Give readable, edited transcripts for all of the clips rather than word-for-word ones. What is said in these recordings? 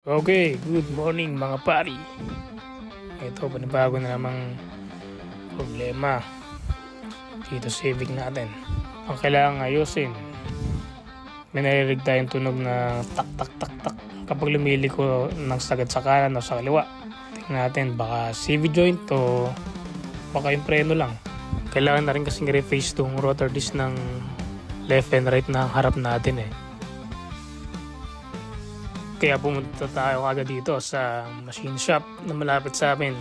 Okay, good morning mga pari. Ito, panibago na namang problema dito sa Civic natin. Ang kailangan ayusin, may narinig tayong tunog na tak tak tak tak kapag lumiliko ng sagad sa kanan o sa kaliwa. Tingnan natin, baka CV joint o baka yung preno lang. Kailangan na rin kasing reface tong rotor disc ng left and right na harap natin eh. Kaya pumunta tayo agad dito sa machine shop na malapit sa amin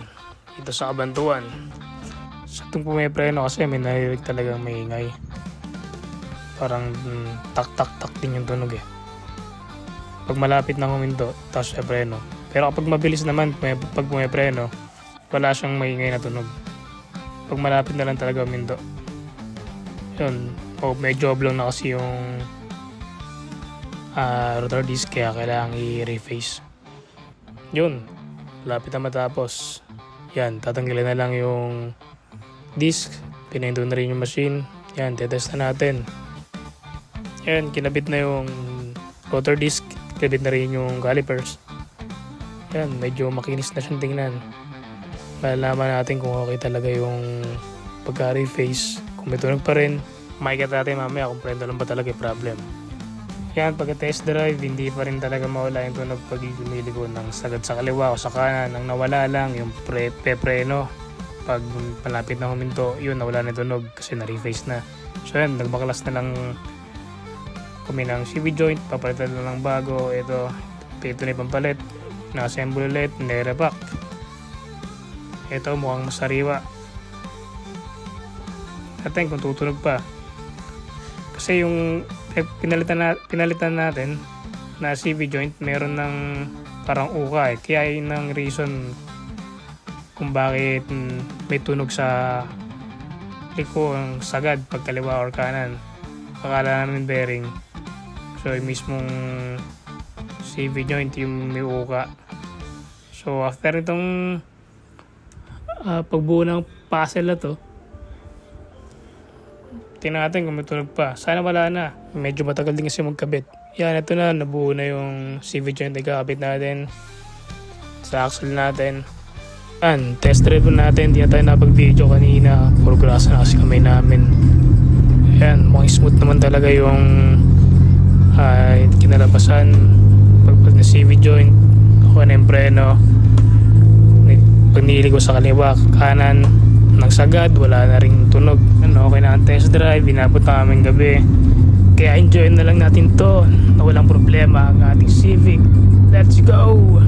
dito sa Kabantuan. Sa itong pumipreno kasi may narinig talagang maingay. Parang tak tak tak din yung tunog eh. Pag malapit na huminto, tapos siya preno. Pero kapag mabilis naman, pag pumipreno, wala siyang maingay na tunog. Pag malapit na lang talaga huminto. Yun, medyo oblong na kasi yung rotor disc kaya kailangan i-reface. Yun, lapit na matapos. Yan, tatanggalin na lang yung disc. Pinahinto na rin yung machine. Yan, tetest na natin. Yan, kinabit na yung rotor disc. Kinabit na rin yung calipers. Yan, medyo makinis na siyang tingnan. Malalaman natin kung okay talaga yung pagka-reface. Kung may tunog pa rin, makikita natin mamaya kung preno lang ba talaga yung problem. Yan, pagka-test drive, hindi pa rin talaga mawala yung tunog pag lumiliko ng sagad sa kaliwa o sa kanan. Ang nawala lang yung preno. Pag malapit na huminto, yun, nawala na yung tunog kasi na-reface na. So yan, nagbaklas na lang kami ng CV joint, papalitan na lang bago. Ito na yung pampalit, na-assemble ulit, nire-repack. Ito, mukhang masariwa. Natin kung tutunog pa. Kasi yung pinalitan natin na CV joint, meron ng parang uka eh. Kaya yun ang reason kung bakit may tunog sa liko ang sagad pag kaliwa or kanan. Akala namin bearing. So yung mismong CV joint yung may uka. So after itong pagbuo ng puzzle na to, tingnan natin kung may tunog pa. Sana wala na. Medyo matagal din kasi magkabit. Yan, ito na. Nabuo na yung CV joint na ikakabit natin sa axle natin. Yan, test drive natin. Hindi na tayo napag-video kanina. Puro grasa na kasi kamay namin. Yan, mukhang smooth naman talaga yung kinalabasan. Pag na CV joint, ako na yung preno. Pag niligo sa kaliwa, kanan, ng sagad, wala na ring tunog. Okay na ang test drive, inabot na kaming gabi. Kaya enjoy na lang natin to na walang problema ang ating Civic. Let's go!